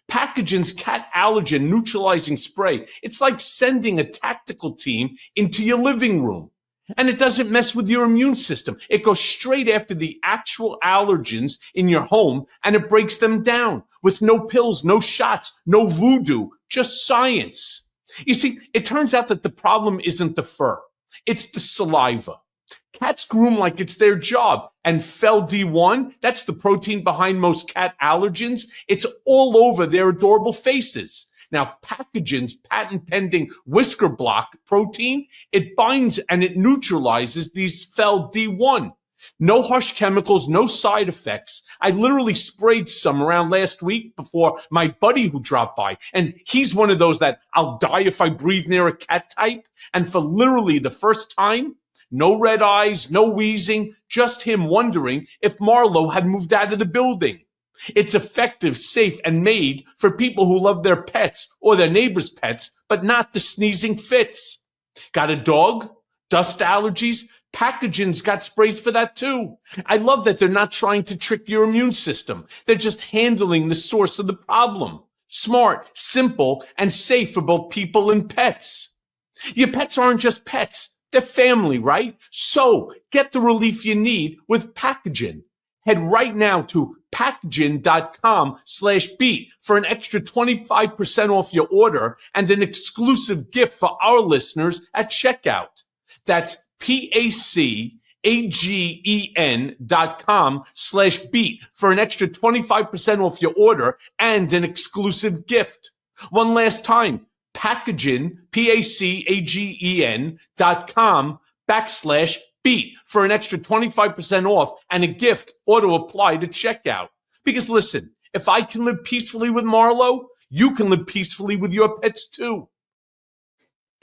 Pacgen's cat allergen neutralizing spray, it's like sending a tactical team into your living room. And it doesn't mess with your immune system. It goes straight after the actual allergens in your home, and it breaks them down with no pills, no shots, no voodoo, just science. You see, it turns out that the problem isn't the fur. It's the saliva. Cats groom like it's their job. And FeLD1, that's the protein behind most cat allergens. It's all over their adorable faces. Now, Pacgen's patent-pending whisker block protein, it binds and it neutralizes these FeLD1. No harsh chemicals, no side effects. I literally sprayed some around last week before my buddy who dropped by. And he's one of those that I'll die if I breathe near a cat type. And for literally the first time, no red eyes, no wheezing, just him wondering if Marlo had moved out of the building. It's effective, safe, and made for people who love their pets or their neighbors' pets, but not the sneezing fits. Got a dog? Dust allergies? Packagin's got sprays for that too. I love that they're not trying to trick your immune system. They're just handling the source of the problem. Smart, simple, and safe for both people and pets. Your pets aren't just pets. They're family, right? So get the relief you need with Packagin. Head right now to packagin.com/beat for an extra 25% off your order and an exclusive gift for our listeners at checkout. That's PACAGEN.com/beat for an extra 25% off your order and an exclusive gift. One last time, Packagin, PACAGEN.com/beat for an extra 25% off and a gift auto apply to checkout. Because listen, if I can live peacefully with Marlo, you can live peacefully with your pets too.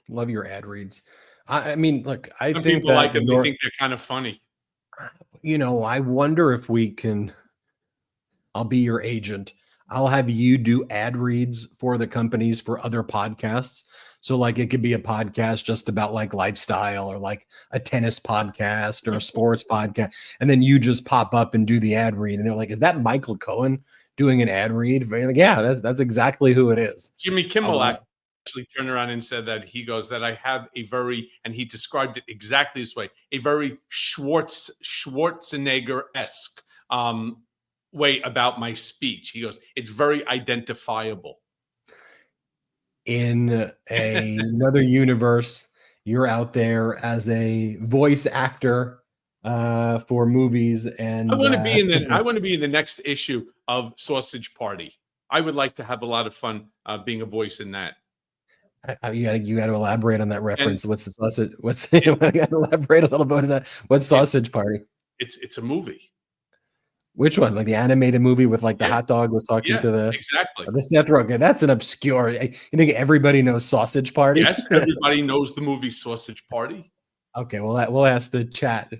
Love your ad reads. I mean, look, I Some think people that like them. They think they're kind of funny. You know, I wonder if we can. I'll be your agent. I'll have you do ad reads for the companies for other podcasts. So like it could be a podcast just about like lifestyle or like a tennis podcast or a sports podcast. And then you just pop up and do the ad read. And they're like, is that Michael Cohen doing an ad read? Like, yeah, that's exactly who it is. Jimmy Kimmel actually turned around and said that he goes that I have a very, and he described it exactly this way, a very Schwarzenegger-esque way about my speech. He goes, it's very identifiable. In another universe, you're out there as a voice actor for movies, and I want to be in the next issue of Sausage Party. I would like to have a lot of fun being a voice in that. You got to elaborate on that reference. What's the sausage? You got to elaborate a little bit. What is that? What's Sausage Party? It's a movie. Which one? Like the animated movie with like the hot dog was talking to the Seth Rogen. That's an obscure. You think everybody knows Sausage Party? Yes, everybody knows the movie Sausage Party. Okay, well, we'll ask the chat.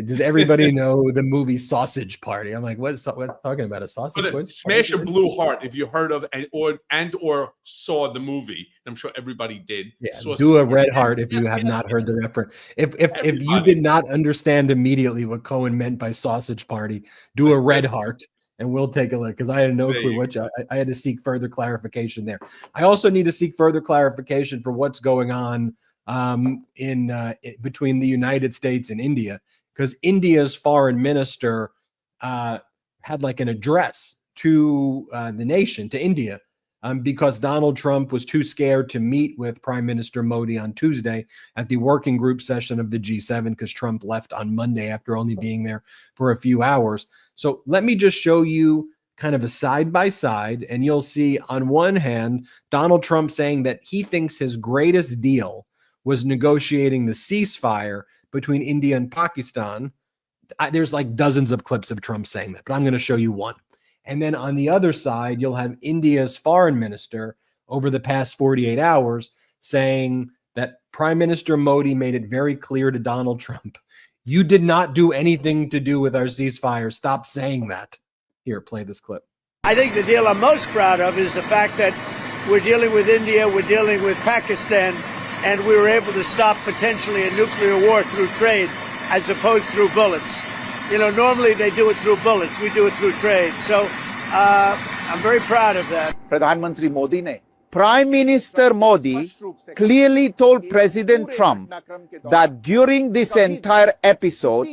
Does everybody know the movie Sausage Party? I'm like, what's talking about? A sausage? Smash a blue heart if you heard of or saw the movie. I'm sure everybody did. Yeah, do a red heart if you have not heard the reference. If you did not understand immediately what Cohen meant by Sausage Party, do a red heart and we'll take a look, because I had no clue what I had to seek further clarification there. I also need to seek further clarification for what's going on in between the United States and India, because India's foreign minister had like an address to the nation, to India, because Donald Trump was too scared to meet with Prime Minister Modi on Tuesday at the working group session of the G7, because Trump left on Monday after only being there for a few hours. So let me just show you kind of a side by side, and you'll see on one hand Donald Trump saying that he thinks his greatest deal was negotiating the ceasefire between India and Pakistan. There's like dozens of clips of Trump saying that, but I'm going to show you one. And then on the other side, you'll have India's foreign minister over the past 48 hours saying that Prime Minister Modi made it very clear to Donald Trump, you did not do anything to do with our ceasefire. Stop saying that. Here, play this clip. I think the deal I'm most proud of is the fact that we're dealing with India, we're dealing with Pakistan, and we were able to stop potentially a nuclear war through trade as opposed through bullets. You know, normally they do it through bullets. We do it through trade. So I'm very proud of that. Prime Minister Modi clearly told President Trump that during this entire episode,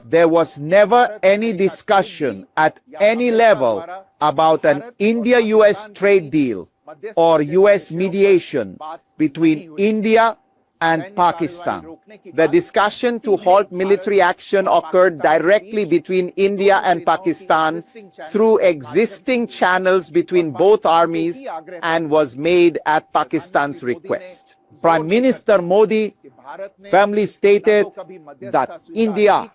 there was never any discussion at any level about an India-US trade deal or US mediation between India and Pakistan. The discussion to halt military action occurred directly between India and Pakistan through existing channels between both armies and was made at Pakistan's request. Prime Minister Modi firmly stated that India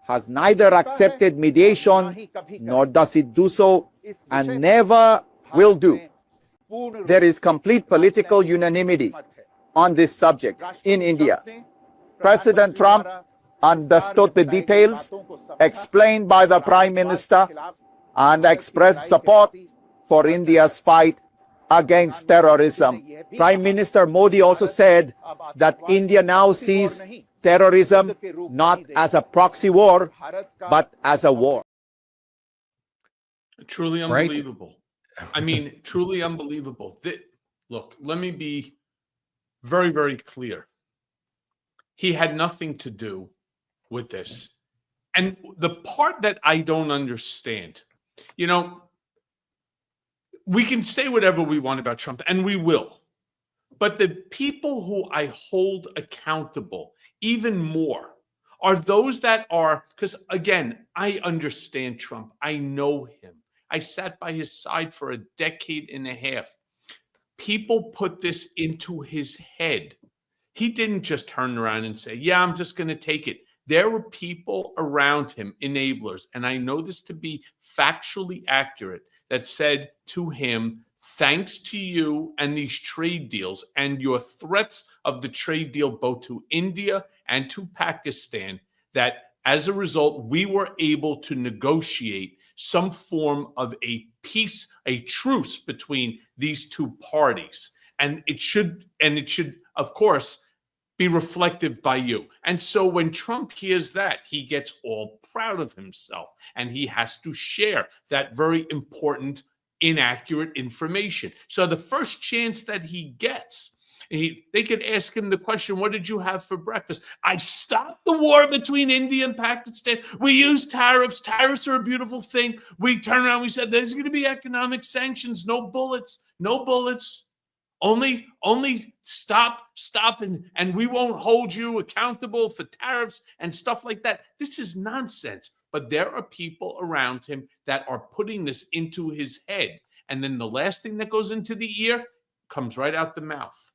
has neither accepted mediation nor does it do so, and never will do. There is complete political unanimity on this subject in India. President Trump understood the details explained by the Prime Minister and expressed support for India's fight against terrorism. Prime Minister Modi also said that India now sees terrorism not as a proxy war, but as a war. Truly unbelievable. Right? I mean, truly unbelievable. Look, let me be very, very clear. He had nothing to do with this. And the part that I don't understand, you know, we can say whatever we want about Trump, and we will. But the people who I hold accountable even more are those that are, because again, I understand Trump. I know him. I sat by his side for a decade and a half. People put this into his head. He didn't just turn around and say, yeah, I'm just going to take it. There were people around him, enablers, and I know this to be factually accurate, that said to him, thanks to you and these trade deals and your threats of the trade deal both to India and to Pakistan, that as a result, we were able to negotiate some form of a peace, a truce between these two parties. And it should, of course, be reflective by you. And so when Trump hears that, he gets all proud of himself and he has to share that very important, inaccurate information. So the first chance that he gets, they could ask him the question, what did you have for breakfast? I stopped the war between India and Pakistan. We used tariffs. Tariffs are a beautiful thing. We turned around, we said, there's going to be economic sanctions, no bullets, no bullets. Only stop, and we won't hold you accountable for tariffs and stuff like that. This is nonsense. But there are people around him that are putting this into his head. And then the last thing that goes into the ear comes right out the mouth.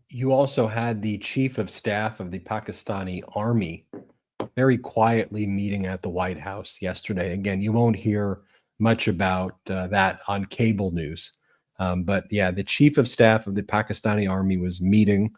You also had the chief of staff of the Pakistani army very quietly meeting at the White House yesterday. Again, you won't hear much about that on cable news. But yeah, the chief of staff of the Pakistani army was meeting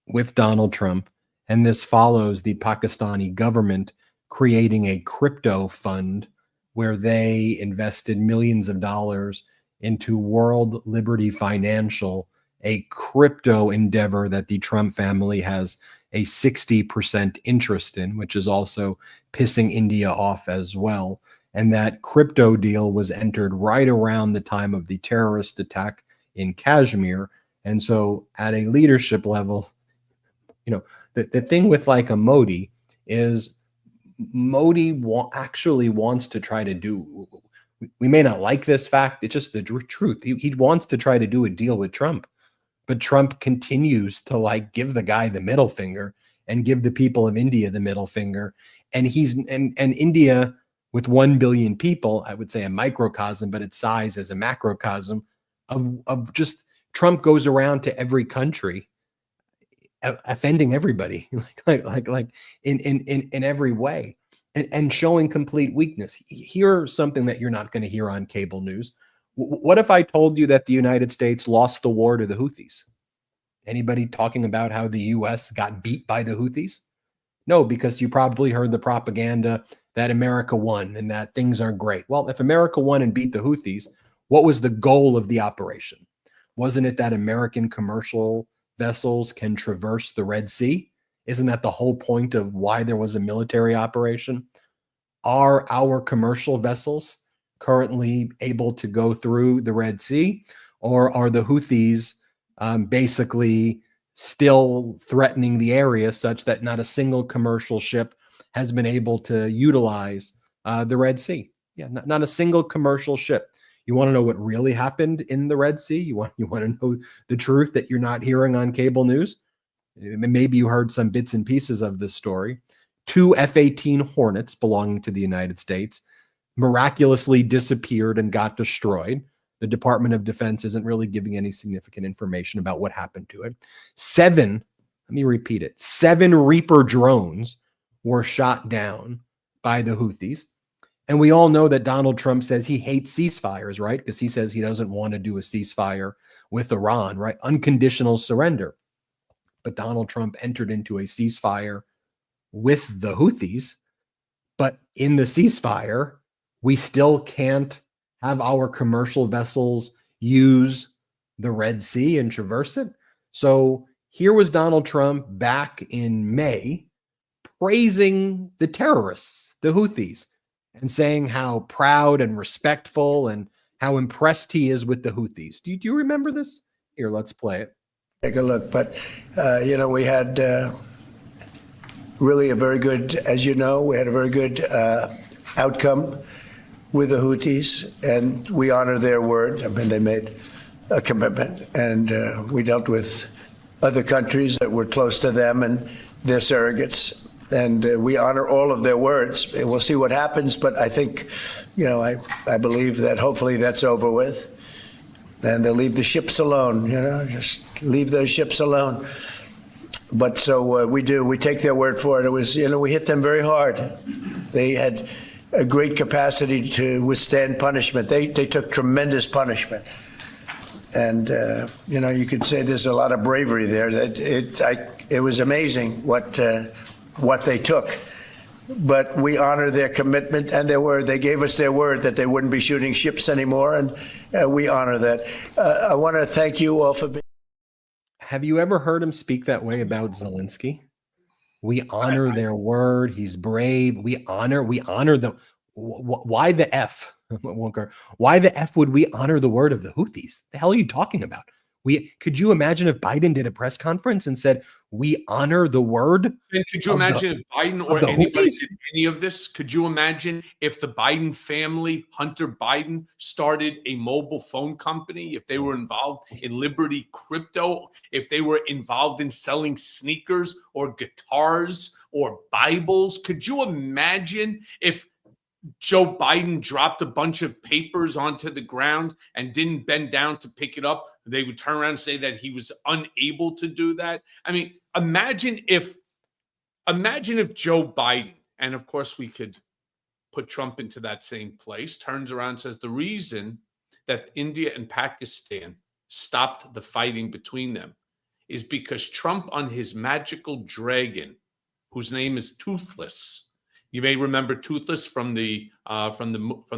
with Donald Trump, and this follows the Pakistani government creating a crypto fund where they invested millions of dollars into World Liberty Financial, a crypto endeavor that the Trump family has a 60% interest in, which is also pissing India off as well. And that crypto deal was entered right around the time of the terrorist attack in Kashmir. And so at a leadership level, you know, the thing with like a Modi is Modi actually wants to try to do, we may not like this fact, it's just the truth. He wants to try to do a deal with Trump, but Trump continues to like give the guy the middle finger and give the people of India the middle finger. And India, with 1 billion people, I would say a microcosm, but its size is a macrocosm of just Trump goes around to every country, offending everybody, like in every way, and showing complete weakness. Here's something that you're not going to hear on cable news. What if I told you that the United States lost the war to the Houthis? Anybody talking about how the U.S. got beat by the Houthis? No, because you probably heard the propaganda that America won and that things are great. Well, if America won and beat the Houthis, what was the goal of the operation? Wasn't it that American commercial vessels can traverse the Red Sea? Isn't that the whole point of why there was a military operation? Are our commercial vessels currently able to go through the Red Sea, or are the Houthis basically still threatening the area such that not a single commercial ship has been able to utilize the Red Sea? Yeah, not a single commercial ship. You want to know what really happened in the Red Sea? You want to know the truth that you're not hearing on cable news? Maybe you heard some bits and pieces of this story. 2 F-18 Hornets belonging to the United States miraculously disappeared and got destroyed. The Department of Defense isn't really giving any significant information about what happened to it. 7 Reaper drones were shot down by the Houthis. And we all know that Donald Trump says he hates ceasefires, right? Because he says he doesn't want to do a ceasefire with Iran, right? Unconditional surrender. But Donald Trump entered into a ceasefire with the Houthis. But in the ceasefire, we still can't have our commercial vessels use the Red Sea and traverse it. So here was Donald Trump back in May praising the terrorists, the Houthis, and saying how proud and respectful and how impressed he is with the Houthis. Do you remember this? Here, let's play it. Take a look. But, we had really a very good, as you know, we had a very good outcome with the Houthis, and we honor their word. I mean, they made a commitment, and we dealt with other countries that were close to them and their surrogates, and we honor all of their words. We'll see what happens, but I think, I believe that hopefully that's over with, and they'll leave the ships alone, just leave those ships alone. But so we do. We take their word for it. It was, we hit them very hard. They had a great capacity to withstand punishment. They took tremendous punishment. And, you could say there's a lot of bravery there. That it was amazing what they took. But we honor their commitment and their word. They gave us their word that they wouldn't be shooting ships anymore, and we honor that. I want to thank you all for being. Have you ever heard him speak that way about Zelensky? We honor their word. He's brave. We honor them. Why the F? Why the F would we honor the word of the Houthis? The hell are you talking about? Could you imagine if Biden did a press conference and said, we honor the word? And could you imagine if Biden or anybody did any of this? Could you imagine if the Biden family, Hunter Biden, started a mobile phone company, if they were involved in Liberty Crypto, if they were involved in selling sneakers or guitars or Bibles? Could you imagine if Joe Biden dropped a bunch of papers onto the ground and didn't bend down to pick it up? They would turn around and say that he was unable to do that. I mean, imagine if Joe Biden, and of course we could put Trump into that same place, turns around and says the reason that India and Pakistan stopped the fighting between them is because Trump on his magical dragon, whose name is Toothless. You may remember Toothless from the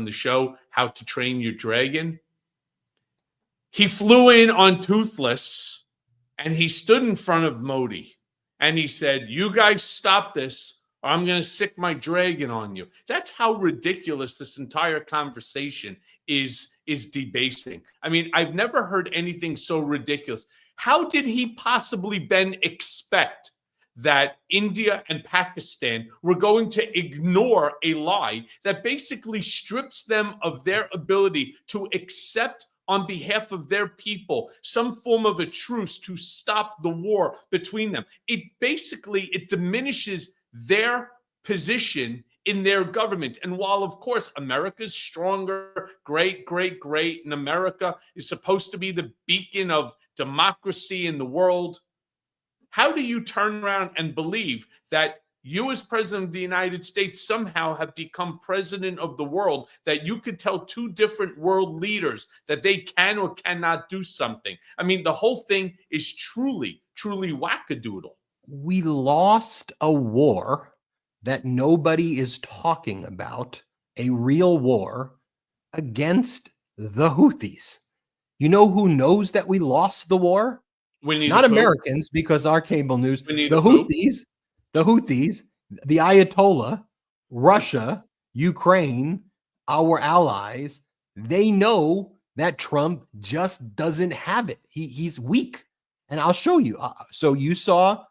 show How to Train Your Dragon. He flew in on Toothless and he stood in front of Modi and he said, "You guys stop this or I'm going to sick my dragon on you." That's how ridiculous this entire conversation is debasing. I mean, I've never heard anything so ridiculous. How did he possibly, Ben, expect that India and Pakistan were going to ignore a lie that basically strips them of their ability to accept on behalf of their people some form of a truce to stop the war between them? It diminishes their position in their government. And while, of course, America's stronger, great, and America is supposed to be the beacon of democracy in the world, how do you turn around and believe that you as president of the United States somehow have become president of the world, that you could tell two different world leaders that they can or cannot do something? I mean, the whole thing is truly wackadoodle. We lost a war that nobody is talking about, a real war against the Houthis. You know who knows that we lost the war? Not Americans, because our cable news, the Houthis, the Ayatollah, Russia, Ukraine, our allies, they know that Trump just doesn't have it. He's weak. And I'll show you. So you saw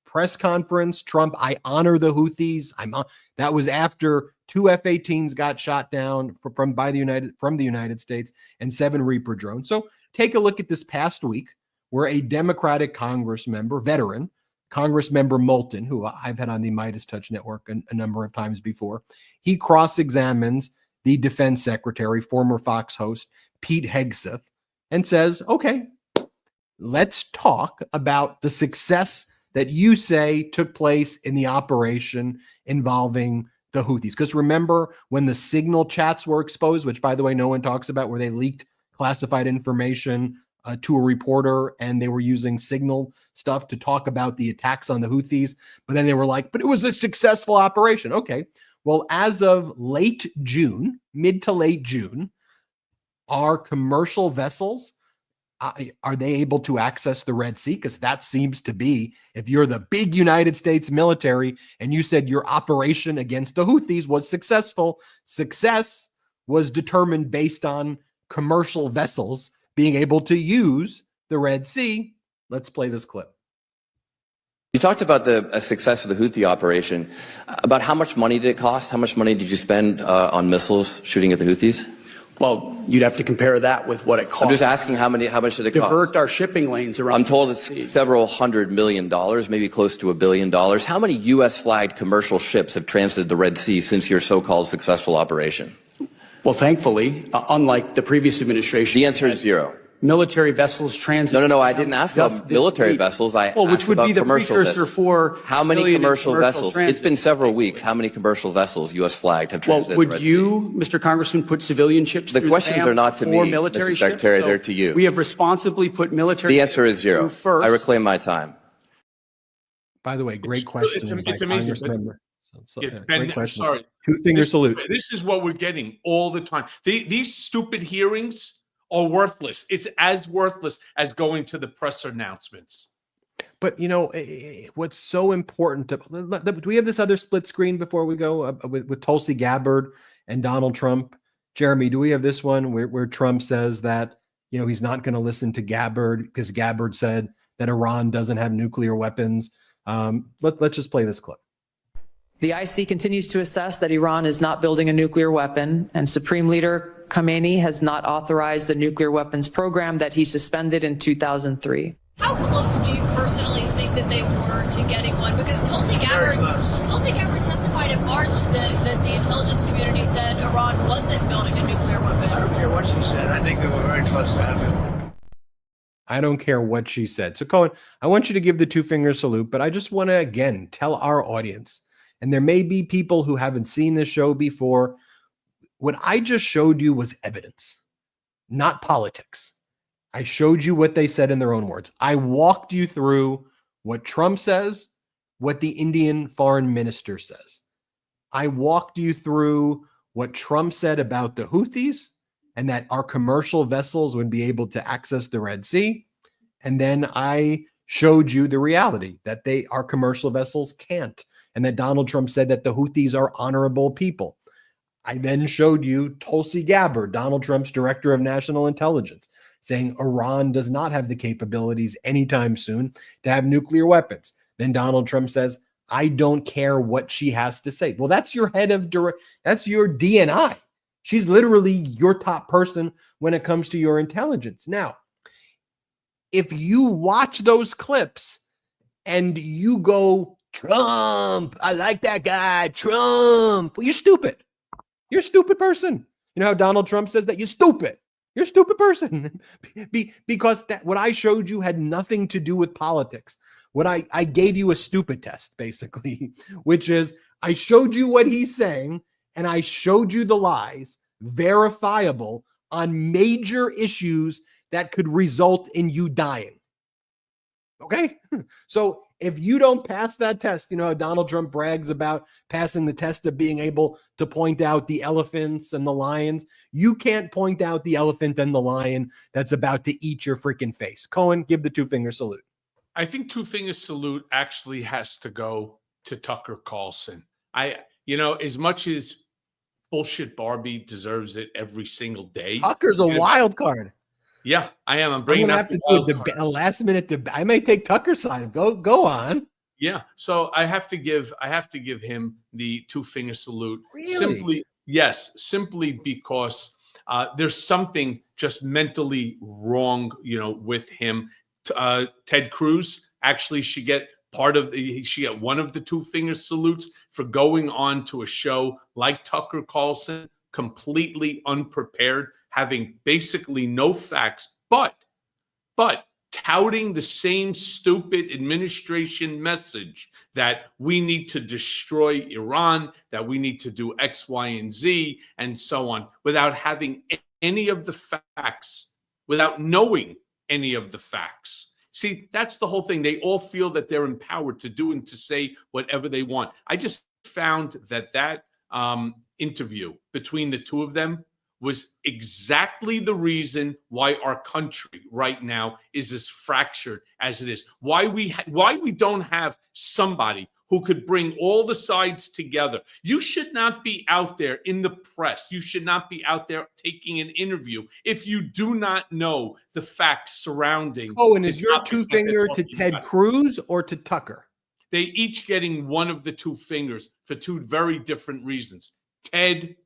press conference, Trump, I honor the Houthis. That was after 2 F-18s got shot down from the United States and 7 Reaper drones. So take a look at this past week, where a Democratic Congress member, veteran, Congress member Moulton, who I've had on the Midas Touch Network a number of times before, he cross-examines the defense secretary, former Fox host, Pete Hegseth, and says, okay, let's talk about the success that you say took place in the operation involving the Houthis? Because remember when the Signal chats were exposed, which by the way, no one talks about, where they leaked classified information to a reporter, and they were using Signal stuff to talk about the attacks on the Houthis. But then they were like, but it was a successful operation. Okay. Well, as of late June, mid to late June, are commercial vessels, are they able to access the Red Sea? Because that seems to be, if you're the big United States military and you said your operation against the Houthis was successful, success was determined based on commercial vessels being able to use the Red Sea. Let's play this clip. You talked about the success of the Houthi operation. About how much money did it cost? How much money did you spend on missiles shooting at the Houthis? Well, you'd have to compare that with what it costs. I'm just asking how much did it cost? Divert our shipping lanes around. I'm told it's several $100 million, maybe close to $1 billion. How many U.S. flagged commercial ships have transited the Red Sea since your so-called successful operation? Well, thankfully, unlike the previous administration, the answer is zero. Military vessels transit. No. I didn't ask about military vessels. I which asked would about be the commercial precursor vessels. for how many commercial vessels? Transit. It's been several weeks. How many commercial vessels, U.S. flagged, have transited Well, the Red would you, Mr. Congressman, put civilian ships? The questions are not to me, military Mr. Secretary. ships? They're to you. We have responsibly put military. The answer is zero. First. I reclaim my time. By the way, great question. It's amazing. Great question. Sorry. Two-finger salute. This is what we're getting all the time. These stupid hearings are worthless. It's as worthless as going to the press announcements. But you know what's so important? Do we have this other split screen before we go with Tulsi Gabbard and Donald Trump? Jeremy, do we have this one where Trump says that he's not going to listen to Gabbard because Gabbard said that Iran doesn't have nuclear weapons? Let's just play this clip. The IC continues to assess that Iran is not building a nuclear weapon, and Supreme Leader Khamenei has not authorized the nuclear weapons program that he suspended in 2003. How close do you personally think that they were to getting one? Because Tulsi Gabbard testified in March that the intelligence community said Iran wasn't building a nuclear weapon. I don't care what she said. I think they were very close to having it. I don't care what she said. So Cohen, I want you to give the two-finger salute, but I just want to again tell our audience, and there may be people who haven't seen this show before, what I just showed you was evidence, not politics. I showed you what they said in their own words. I walked you through what Trump says, what the Indian foreign minister says. I walked you through what Trump said about the Houthis and that our commercial vessels would be able to access the Red Sea. And then I showed you the reality that our commercial vessels can't, and that Donald Trump said that the Houthis are honorable people. I then showed you Tulsi Gabbard, Donald Trump's director of national intelligence, saying Iran does not have the capabilities anytime soon to have nuclear weapons. Then Donald Trump says, I don't care what she has to say. Well, that's your that's your DNI. She's literally your top person when it comes to your intelligence. Now, if you watch those clips and you go, Trump, I like that guy, Trump, well, you're stupid. You're a stupid person. You know how Donald Trump says that? You're stupid. You're a stupid person. Because what I showed you had nothing to do with politics. What I gave you a stupid test, basically, which is I showed you what he's saying and I showed you the lies, verifiable on major issues that could result in you dying. Okay? So if you don't pass that test, you know how Donald Trump brags about passing the test of being able to point out the elephants and the lions. You can't point out the elephant and the lion that's about to eat your freaking face. Cohen, give the two-finger salute. I think two-finger salute actually has to go to Tucker Carlson. As much as bullshit Barbie deserves it every single day. Tucker's a wild card. Yeah, I am. I'm going to have to do a last-minute debate. I may take Tucker's side. Go on. Yeah, so I have to give him the two-finger salute. Really? Simply because there's something just mentally wrong, with him. Ted Cruz actually should get one of the two-finger salutes for going on to a show like Tucker Carlson, completely unprepared, having basically no facts, but touting the same stupid administration message that we need to destroy Iran, that we need to do X, Y, and Z, and so on, without having any of the facts, without knowing any of the facts. See, that's the whole thing. They all feel that they're empowered to do and to say whatever they want. I just found that interview between the two of them was exactly the reason why our country right now is as fractured as it is. Why we don't have somebody who could bring all the sides together. You should not be out there in the press. You should not be out there taking an interview if you do not know the facts surrounding. Oh, and is your two finger to Ted Cruz or to Tucker? They each getting one of the two fingers for two very different reasons. Ted,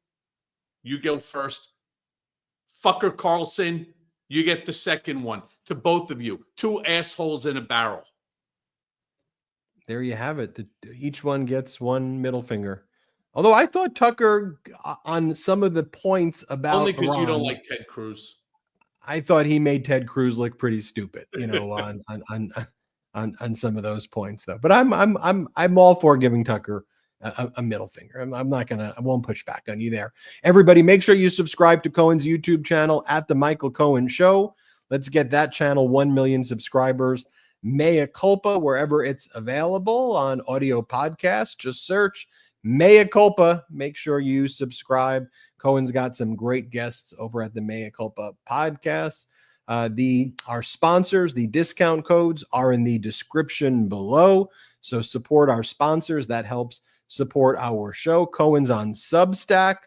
you go first. Fucker Carlson, you get the second one. To both of you, two assholes in a barrel. There you have it. Each one gets one middle finger. Although I thought Tucker, on some of the points about only because you Iran, don't like Ted Cruz. I thought he made Ted Cruz look pretty stupid, on some of those points, though. But I'm all for giving Tucker a middle finger. I won't push back on you there. Everybody, make sure you subscribe to Cohen's YouTube channel at The Michael Cohen Show. Let's get that channel 1 million subscribers. Mea Culpa, wherever it's available on audio podcasts. Just search Mea Culpa. Make sure you subscribe. Cohen's got some great guests over at the Mea Culpa podcast. Our sponsors, the discount codes are in the description below. So support our sponsors. That helps support our show. Cohen's on Substack.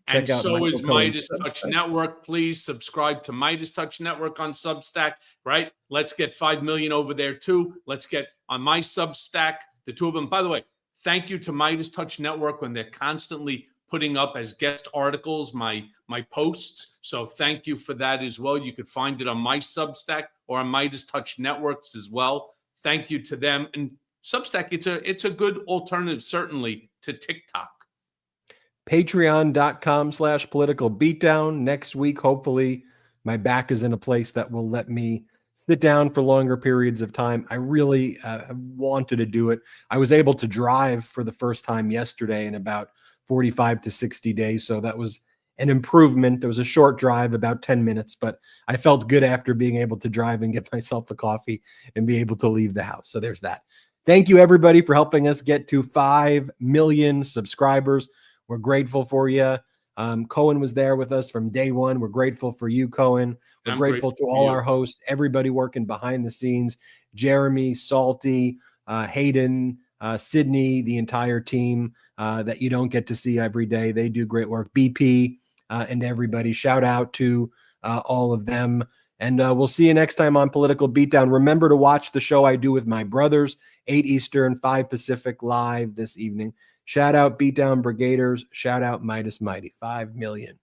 And so is Midas Touch Network. Please subscribe to Midas Touch Network on Substack, right? Let's get 5 million over there too. Let's get on my Substack, the two of them. By the way, thank you to Midas Touch Network when they're constantly putting up as guest articles my posts. So thank you for that as well. You could find it on my Substack or on Midas Touch Networks as well. Thank you to them. And Substack, it's a good alternative, certainly, to TikTok. Patreon.com/political beatdown. Next week, hopefully, my back is in a place that will let me sit down for longer periods of time. I really wanted to do it. I was able to drive for the first time yesterday in about 45 to 60 days. So that was an improvement. It was a short drive, about 10 minutes, but I felt good after being able to drive and get myself a coffee and be able to leave the house. So there's that. Thank you, everybody, for helping us get to 5 million subscribers. We're grateful for you. Cohen was there with us from day one. We're grateful for you, Cohen. We're grateful to all our hosts, everybody working behind the scenes, Jeremy, Salty, Hayden, Sydney, the entire team that you don't get to see every day. They do great work. BP and everybody. Shout out to all of them. And we'll see you next time on Political Beatdown. Remember to watch the show I do with my brothers, 8 Eastern, 5 Pacific, live this evening. Shout out Beatdown Brigaders. Shout out Midas Mighty. 5 million.